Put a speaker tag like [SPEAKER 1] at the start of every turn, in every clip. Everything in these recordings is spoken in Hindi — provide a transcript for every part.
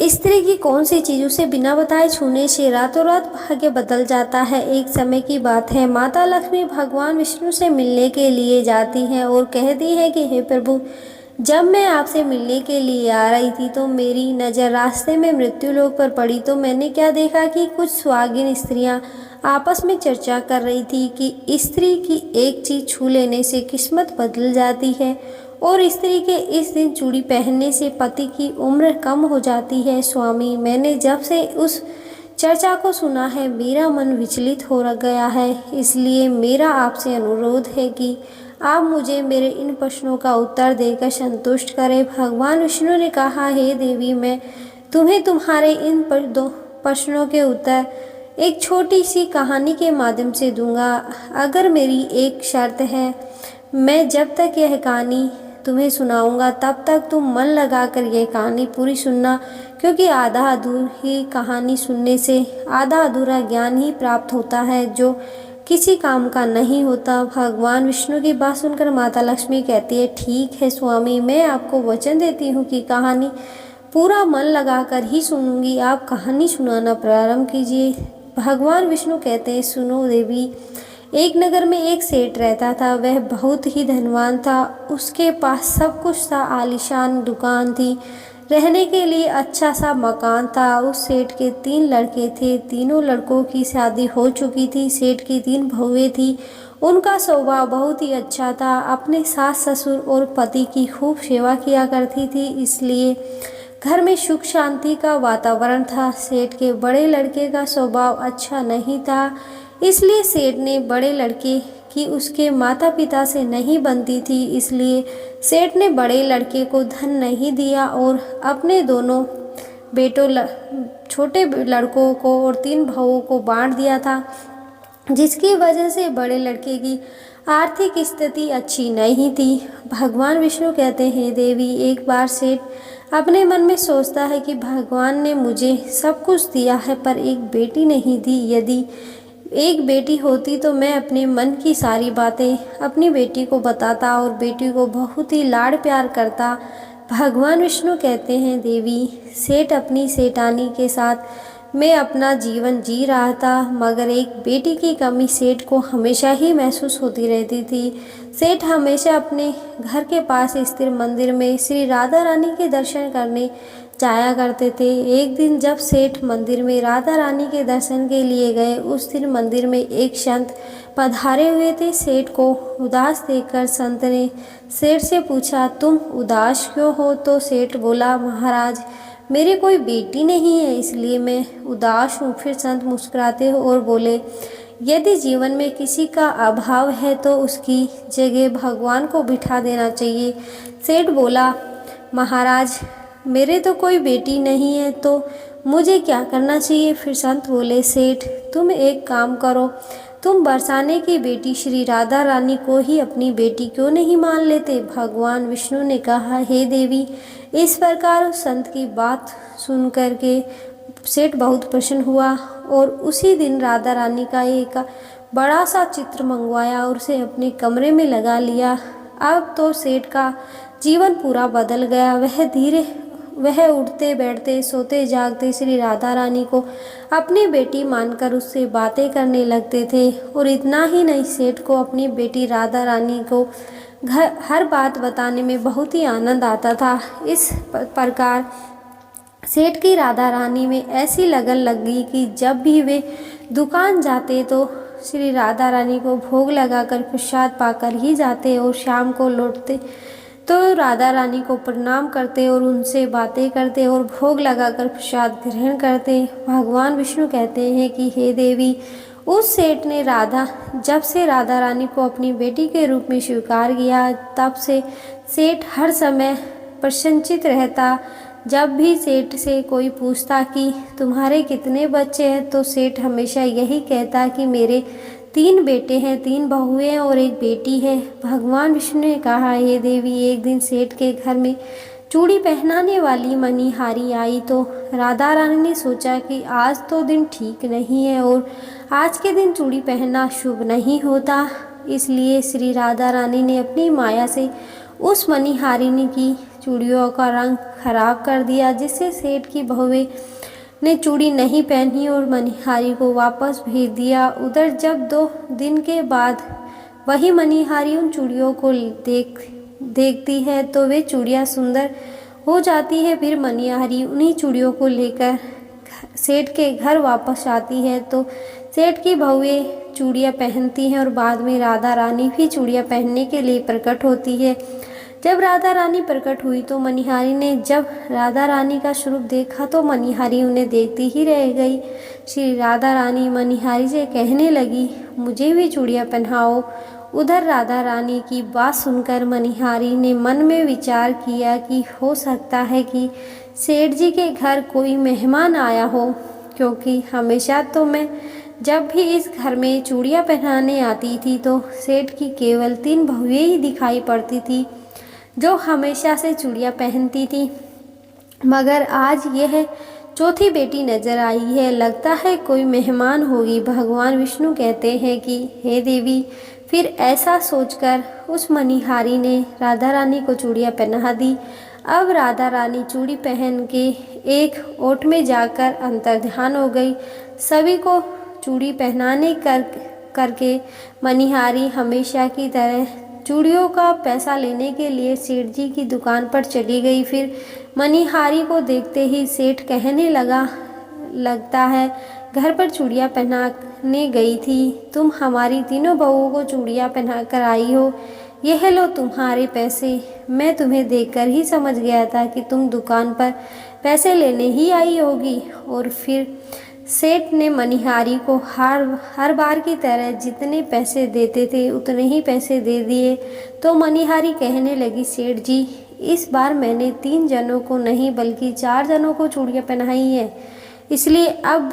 [SPEAKER 1] स्त्री की कौन सी चीज उसे बिना बताए छूने से रातों रात भाग्य बदल जाता है। एक समय की बात है, माता लक्ष्मी भगवान विष्णु से मिलने के लिए जाती हैं और कहती है कि हे प्रभु, जब मैं आपसे मिलने के लिए आ रही थी तो मेरी नज़र रास्ते में मृत्यु लोक पर पड़ी। तो मैंने क्या देखा कि कुछ सुहागिन स्त्रियां आपस में चर्चा कर रही थी कि स्त्री की एक चीज छू लेने से किस्मत बदल जाती है और स्त्री के इस दिन चूड़ी पहनने से पति की उम्र कम हो जाती है। स्वामी, मैंने जब से उस चर्चा को सुना है मेरा मन विचलित हो गया है, इसलिए मेरा आपसे अनुरोध है कि आप मुझे मेरे इन प्रश्नों का उत्तर देकर संतुष्ट करें। भगवान विष्णु ने कहा, हे देवी, मैं तुम्हें तुम्हारे इन दो प्रश्नों के उत्तर एक छोटी सी कहानी के माध्यम से दूंगा। अगर मेरी एक शर्त है, मैं जब तक यह कहानी तुम्हें सुनाऊंगा तब तक तुम मन लगाकर यह कहानी पूरी सुनना, क्योंकि आधा अधूरी कहानी सुनने से आधा अधूरा ज्ञान ही प्राप्त होता है जो किसी काम का नहीं होता। भगवान विष्णु की बात सुनकर माता लक्ष्मी कहती है, ठीक है स्वामी, मैं आपको वचन देती हूँ कि कहानी पूरा मन लगाकर ही सुनूंगी। आप कहानी सुनाना प्रारंभ कीजिए। भगवान विष्णु कहते हैं, सुनो देवी, एक नगर में एक सेठ रहता था। वह बहुत ही धनवान था। उसके पास सब कुछ था, आलीशान दुकान थी, रहने के लिए अच्छा सा मकान था। उस सेठ के 3 लड़के थे। तीनों लड़कों की शादी हो चुकी थी। सेठ की 3 बहुएं थी। उनका स्वभाव बहुत ही अच्छा था। अपने सास ससुर और पति की खूब सेवा किया करती थी, इसलिए घर में सुख शांति का वातावरण था। सेठ के बड़े लड़के का स्वभाव अच्छा नहीं था, इसलिए सेठ ने बड़े लड़के की उसके माता पिता से नहीं बनती थी, इसलिए सेठ ने बड़े लड़के को धन नहीं दिया और अपने दोनों बेटों छोटे लड़कों को और 3 बहुओं को बांट दिया था, जिसकी वजह से बड़े लड़के की आर्थिक स्थिति अच्छी नहीं थी। भगवान विष्णु कहते हैं, देवी, एक बार सेठ अपने मन में सोचता है कि भगवान ने मुझे सब कुछ दिया है पर एक बेटी नहीं दी। यदि एक बेटी होती तो मैं अपने मन की सारी बातें अपनी बेटी को बताता और बेटी को बहुत ही लाड़ प्यार करता। भगवान विष्णु कहते हैं, देवी, सेठ अपनी सेठानी के साथ मैं अपना जीवन जी रहा था, मगर एक बेटी की कमी सेठ को हमेशा ही महसूस होती रहती थी। सेठ हमेशा अपने घर के पास स्थित मंदिर में श्री राधा रानी के दर्शन करने जाया करते थे। एक दिन जब सेठ मंदिर में राधा रानी के दर्शन के लिए गए, उस दिन मंदिर में एक संत पधारे हुए थे। सेठ को उदास देखकर संत ने सेठ से पूछा, तुम उदास क्यों हो? तो सेठ बोला, महाराज, मेरे कोई बेटी नहीं है, इसलिए मैं उदास हूँ। फिर संत मुस्कुराते और बोले, यदि जीवन में किसी का अभाव है तो उसकी जगह भगवान को बिठा देना चाहिए। सेठ बोला, महाराज, मेरे तो कोई बेटी नहीं है, तो मुझे क्या करना चाहिए? फिर संत बोले, सेठ, तुम एक काम करो, तुम बरसाने की बेटी श्री राधा रानी को ही अपनी बेटी क्यों नहीं मान लेते? भगवान विष्णु ने कहा, हे देवी, इस प्रकार संत की बात सुन कर के सेठ बहुत प्रसन्न हुआ और उसी दिन राधा रानी का एक बड़ा सा चित्र मंगवाया और उसे अपने कमरे में लगा लिया। अब तो सेठ का जीवन पूरा बदल गया। वह उठते बैठते सोते जागते श्री राधा रानी को अपनी बेटी मानकर उससे बातें करने लगते थे। और इतना ही नहीं, सेठ को अपनी बेटी राधा रानी को हर बात बताने में बहुत ही आनंद आता था। इस प्रकार सेठ की राधा रानी में ऐसी लगन लग गई कि जब भी वे दुकान जाते तो श्री राधा रानी को भोग लगाकर प्रसाद पाकर ही जाते और शाम को लौटते तो राधा रानी को प्रणाम करते और उनसे बातें करते और भोग लगाकर प्रसाद ग्रहण करते। भगवान विष्णु कहते हैं कि हे देवी, उस सेठ ने जब से राधा रानी को अपनी बेटी के रूप में स्वीकार किया, तब से सेठ हर समय प्रसन्नचित्त रहता। जब भी सेठ से कोई पूछता कि तुम्हारे कितने बच्चे हैं, तो सेठ हमेशा यही कहता कि मेरे 3 बेटे हैं, 3 बहुएं हैं और एक बेटी है। भगवान विष्णु ने कहा, हे देवी, एक दिन सेठ के घर में चूड़ी पहनाने वाली मणिहारी आई तो राधा रानी ने सोचा कि आज तो दिन ठीक नहीं है और आज के दिन चूड़ी पहनना शुभ नहीं होता। इसलिए श्री राधा रानी ने अपनी माया से उस मणिहारिणी की चूड़ियों का रंग खराब कर दिया, जिससे सेठ की बहुएं ने चूड़ी नहीं पहनी और मनिहारी को वापस भेज दिया। उधर जब 2 दिन के बाद वही मनिहारी उन चूड़ियों को देखती है तो वे चूड़ियाँ सुंदर हो जाती है। फिर मनिहारी उन्हीं चूड़ियों को लेकर सेठ के घर वापस आती है तो सेठ की बहुएं चूड़ियाँ पहनती हैं और बाद में राधा रानी भी चूड़ियाँ पहनने के लिए प्रकट होती है। जब राधा रानी प्रकट हुई तो मनिहारी ने जब राधा रानी का स्वरूप देखा तो मनिहारी उन्हें देखती ही रह गई। श्री राधा रानी मनिहारी से कहने लगी, मुझे भी चूड़ियाँ पहनाओ। उधर राधा रानी की बात सुनकर मनिहारी ने मन में विचार किया कि हो सकता है कि सेठ जी के घर कोई मेहमान आया हो, क्योंकि हमेशा तो मैं जब भी इस घर में चूड़ियाँ पहनाने आती थी तो सेठ की केवल 3 बहुएं ही दिखाई पड़ती थी जो हमेशा से चूड़ियाँ पहनती थी, मगर आज यह चौथी बेटी नजर आई है। लगता है कोई मेहमान होगी। भगवान विष्णु कहते हैं कि हे देवी। फिर ऐसा सोचकर उस मनिहारी ने राधा रानी को चूड़ियाँ पहना दी। अब राधा रानी चूड़ी पहन के एक ओट में जाकर अंतर्ध्यान हो गई। सभी को चूड़ी पहनाने करके मनिहारी हमेशा की तरह चूड़ियों का पैसा लेने के लिए सेठ जी की दुकान पर चली गई। फिर मनिहारी को देखते ही सेठ कहने लगा, लगता है घर पर चूड़ियाँ पहनाने गई थी। तुम हमारी तीनों बहुओं को चूड़ियाँ पहना कर आई हो। यह लो तुम्हारे पैसे। मैं तुम्हें देखकर ही समझ गया था कि तुम दुकान पर पैसे लेने ही आई होगी। और फिर सेठ ने मनिहारी को हर बार की तरह जितने पैसे देते थे उतने ही पैसे दे दिए। तो मनिहारी कहने लगी, सेठ जी, इस बार मैंने 3 जनों को नहीं बल्कि 4 जनों को चूड़ियाँ पहनाई है, इसलिए अब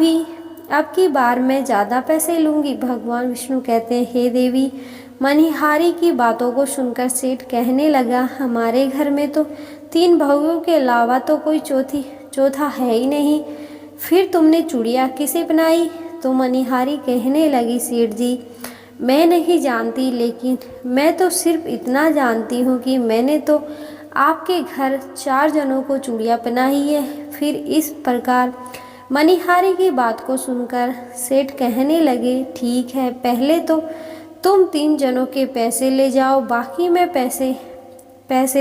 [SPEAKER 1] की बार मैं ज़्यादा पैसे लूँगी। भगवान विष्णु कहते हैं, हे देवी। मनिहारी की बातों को सुनकर सेठ कहने लगा, हमारे घर में तो 3 बहुओं के अलावा तो कोई चौथा है ही नहीं। फिर तुमने चूड़ियाँ किसे पहनाई? तो मनिहारी कहने लगी, सेठ जी, मैं नहीं जानती, लेकिन मैं तो सिर्फ इतना जानती हूँ कि मैंने तो आपके घर 4 जनों को चूड़ियाँ पहनाई है। फिर इस प्रकार मनिहारी की बात को सुनकर सेठ कहने लगे, ठीक है, पहले तो तुम 3 जनों के पैसे ले जाओ, बाकी मैं पैसे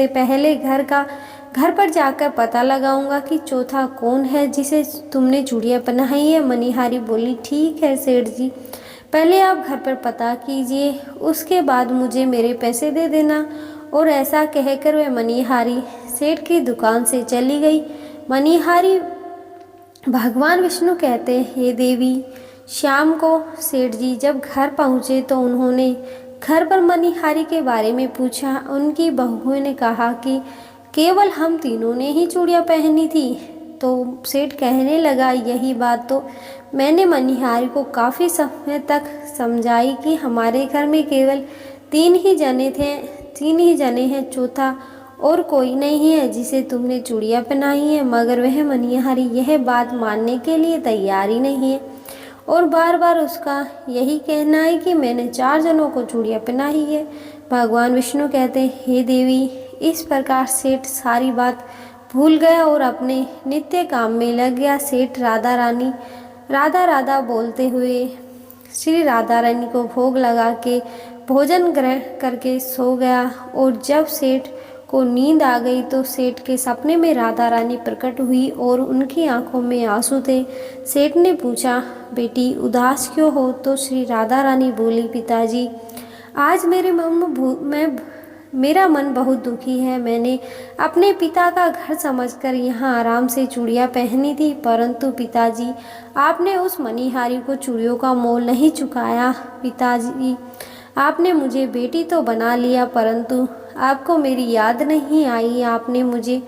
[SPEAKER 1] पहले घर पर जाकर पता लगाऊंगा कि चौथा कौन है जिसे तुमने चूड़ियाँ पहनाई है। मनिहारी बोली, ठीक है सेठ जी, पहले आप घर पर पता कीजिए, उसके बाद मुझे मेरे पैसे दे देना। और ऐसा कहकर वह मनिहारी सेठ की दुकान से चली गई। मनिहारी भगवान विष्णु कहते हैं, हे देवी। शाम को सेठ जी जब घर पहुँचे तो उन्होंने घर पर मनिहारी के बारे में पूछा। उनकी बहुओं ने कहा कि केवल हम तीनों ने ही चूड़ियाँ पहनी थी। तो सेठ कहने लगा, यही बात तो मैंने मनिहारी को काफ़ी समय तक समझाई कि हमारे घर में केवल 3 ही जने हैं, चौथा और कोई नहीं है जिसे तुमने चूड़ियाँ पहनाई है। मगर वह मनिहारी यह बात मानने के लिए तैयार ही नहीं है और बार बार उसका यही कहना है कि मैंने 4 जनों को चूड़ियाँ पहनाई है। भगवान विष्णु कहते हैं, हे देवी। इस प्रकार सेठ सारी बात भूल गया और अपने नित्य काम में लग गया। सेठ राधा बोलते हुए श्री राधा रानी को भोग लगा के भोजन ग्रहण करके सो गया। और जब सेठ को नींद आ गई तो सेठ के सपने में राधा रानी प्रकट हुई और उनकी आंखों में आंसू थे। सेठ ने पूछा, बेटी उदास क्यों हो? तो श्री राधा रानी बोली, पिताजी, आज मेरा मन बहुत दुखी है। मैंने अपने पिता का घर समझकर यहाँ आराम से चूड़ियाँ पहनी थी, परंतु पिताजी, आपने उस मनिहारी को चूड़ियों का मोल नहीं चुकाया। पिताजी, आपने मुझे बेटी तो बना लिया, परंतु आपको मेरी याद नहीं आई, आपने मुझे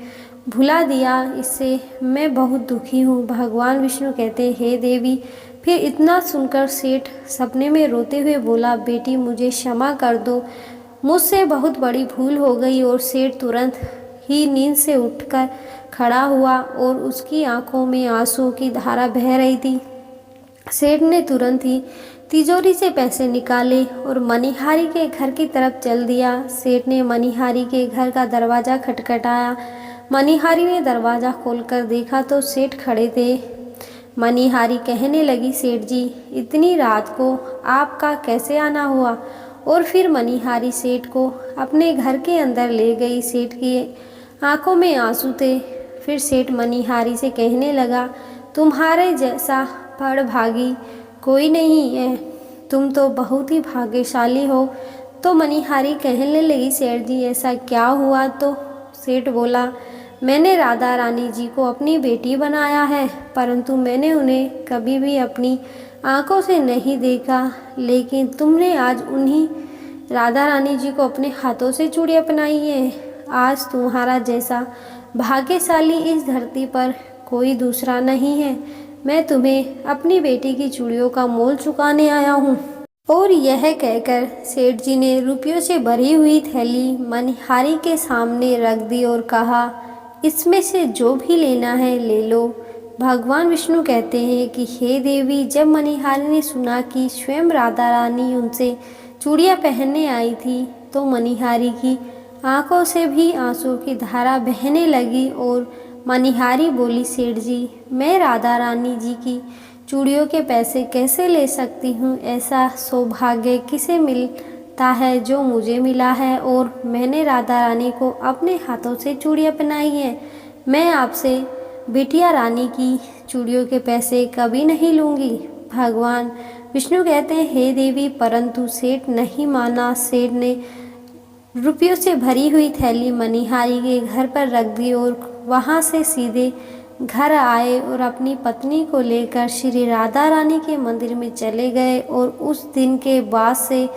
[SPEAKER 1] भुला दिया। इससे मैं बहुत दुखी हूँ। भगवान विष्णु कहते, हे देवी। फिर इतना सुनकर सेठ सपने में रोते हुए बोला, बेटी मुझे क्षमा कर दो, मुझसे बहुत बड़ी भूल हो गई। और सेठ तुरंत ही नींद से उठकर खड़ा हुआ और उसकी आंखों में आंसू की धारा बह रही थी। सेठ ने तुरंत ही तिजोरी से पैसे निकाले और मणिहारी के घर की तरफ चल दिया। सेठ ने मणिहारी के घर का दरवाज़ा खटखटाया। मणिहारी ने दरवाज़ा खोलकर देखा तो सेठ खड़े थे। मणिहारी कहने लगी, सेठ जी, इतनी रात को आपका कैसे आना हुआ? और फिर मणिहारी सेठ को अपने घर के अंदर ले गई। सेठ की आंखों में आंसू थे। फिर सेठ मणिहारी से कहने लगा, तुम्हारे जैसा बड़भागी कोई नहीं है, तुम तो बहुत ही भाग्यशाली हो। तो मणिहारी कहने लगी, सेठ जी ऐसा क्या हुआ? तो सेठ बोला, मैंने राधा रानी जी को अपनी बेटी बनाया है, परंतु मैंने उन्हें कभी भी अपनी आंखों से नहीं देखा, लेकिन तुमने आज उन्हीं राधा रानी जी को अपने हाथों से चूड़ियाँ पहनाई हैं। आज तुम्हारा जैसा भाग्यशाली इस धरती पर कोई दूसरा नहीं है। मैं तुम्हें अपनी बेटी की चूड़ियों का मोल चुकाने आया हूँ। और यह कहकर सेठ जी ने रुपयों से भरी हुई थैली मणिहारी के सामने रख दी और कहा, इसमें से जो भी लेना है ले लो। भगवान विष्णु कहते हैं कि हे देवी, जब मणिहारी ने सुना कि स्वयं राधा रानी उनसे चूड़ियाँ पहनने आई थी तो मणिहारी की आंखों से भी आंसू की धारा बहने लगी और मणिहारी बोली, सेठ जी, मैं राधा रानी जी की चूड़ियों के पैसे कैसे ले सकती हूँ? ऐसा सौभाग्य किसे मिलता है जो मुझे मिला है, और मैंने राधा रानी को अपने हाथों से चूड़ियाँ पहनाई हैं। मैं आपसे बिटिया रानी की चूड़ियों के पैसे कभी नहीं लूँगी। भगवान विष्णु कहते हैं, हे देवी, परंतु सेठ नहीं माना। सेठ ने रुपयों से भरी हुई थैली मणिहारी के घर पर रख दी और वहाँ से सीधे घर आए और अपनी पत्नी को लेकर श्री राधा रानी के मंदिर में चले गए। और उस दिन के बाद से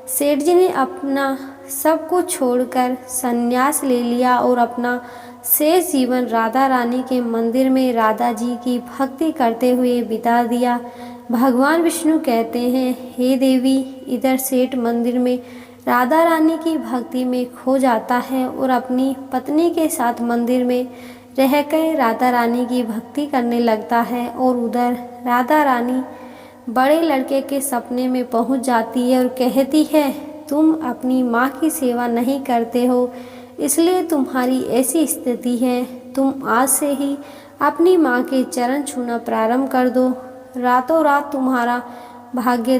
[SPEAKER 1] सेठ जी ने अपना सब कुछ छोड़कर संन्यास ले लिया और अपना शेष जीवन राधा रानी के मंदिर में राधा जी की भक्ति करते हुए बिता दिया। भगवान विष्णु कहते हैं, हे देवी, इधर सेठ मंदिर में राधा रानी की भक्ति में खो जाता है और अपनी पत्नी के साथ मंदिर में रहकर राधा रानी की भक्ति करने लगता है, और उधर राधा रानी बड़े लड़के के सपने में पहुंच जाती है और कहती है, तुम अपनी माँ की सेवा नहीं करते हो, इसलिए तुम्हारी ऐसी स्थिति है। तुम आज से ही अपनी माँ के चरण छूना प्रारंभ कर दो। रातों रात तुम्हारा भाग्य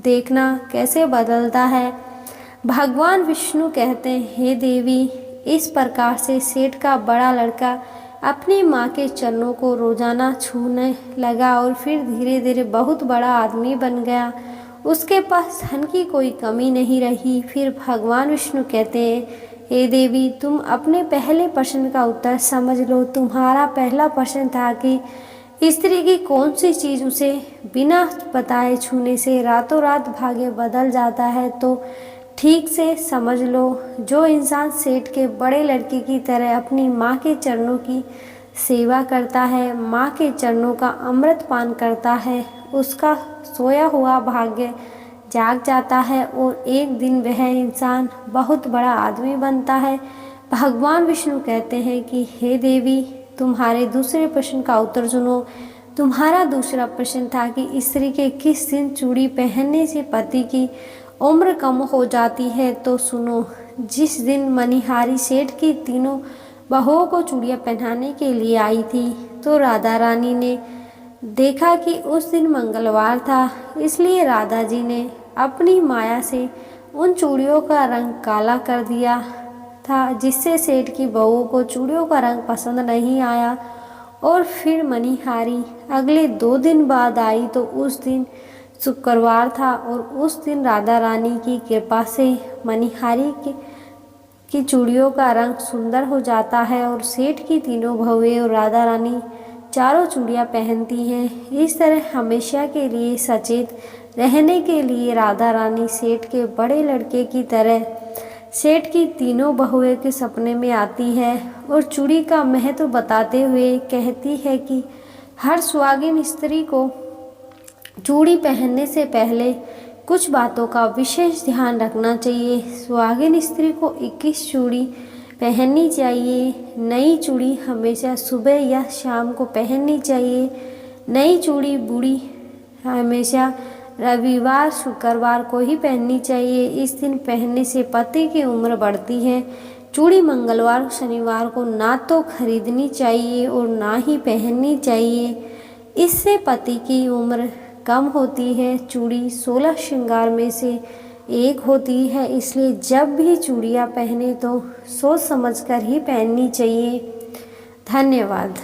[SPEAKER 1] देखना कैसे बदलता है। भगवान विष्णु कहते हैं, हे देवी, इस प्रकार से सेठ का बड़ा लड़का अपनी माँ के चरणों को रोजाना छूने लगा और फिर धीरे धीरे बहुत बड़ा आदमी बन गया। उसके पास धन की कोई कमी नहीं रही। फिर भगवान विष्णु कहते हैं, हे देवी, तुम अपने पहले प्रश्न का उत्तर समझ लो। तुम्हारा पहला प्रश्न था कि स्त्री की कौन सी चीज़ उसे बिना बताए छूने से रातों रात भाग्य बदल जाता है। तो ठीक से समझ लो, जो इंसान सेठ के बड़े लड़के की तरह अपनी माँ के चरणों की सेवा करता है, माँ के चरणों का अमृत पान करता है, उसका सोया हुआ भाग्य जाग जाता है और एक दिन वह इंसान बहुत बड़ा आदमी बनता है। भगवान विष्णु कहते हैं कि हे देवी, तुम्हारे दूसरे प्रश्न का उत्तर सुनो। तुम्हारा दूसरा प्रश्न था कि स्त्री के किस दिन चूड़ी पहनने से पति की उम्र कम हो जाती है। तो सुनो, जिस दिन मणिहारी सेठ की तीनों बहुओं को चूड़ियाँ पहनाने के लिए आई थी तो राधा रानी ने देखा कि उस दिन मंगलवार था, इसलिए राधा जी ने अपनी माया से उन चूड़ियों का रंग काला कर दिया था, जिससे सेठ की बहुओं को चूड़ियों का रंग पसंद नहीं आया। और फिर मणिहारी अगले 2 दिन बाद आई तो उस दिन शुक्रवार था और उस दिन राधा रानी की कृपा से मणिहारी की चूड़ियों का रंग सुंदर हो जाता है और सेठ की तीनों बहुएं और राधा रानी चारों चूड़ियाँ पहनती हैं। इस तरह हमेशा के लिए सचेत रहने के लिए राधा रानी सेठ के बड़े लड़के की तरह सेठ की तीनों बहुएं के सपने में आती है और चूड़ी का महत्व बताते हुए कहती है कि हर सुहागिन स्त्री को चूड़ी पहनने से पहले कुछ बातों का विशेष ध्यान रखना चाहिए। सुहागिन स्त्री को 21 चूड़ी पहननी चाहिए। नई चूड़ी हमेशा सुबह या शाम को पहननी चाहिए। नई चूड़ी बूढ़ी हमेशा रविवार शुक्रवार को ही पहननी चाहिए। इस दिन पहनने से पति की उम्र बढ़ती है। चूड़ी मंगलवार शनिवार को ना तो खरीदनी चाहिए और ना ही पहननी चाहिए, इससे पति की उम्र कम होती है। चूड़ी 16 श्रृंगार में से एक होती है, इसलिए जब भी चूड़ियाँ पहने तो सोच समझकर ही पहननी चाहिए। धन्यवाद।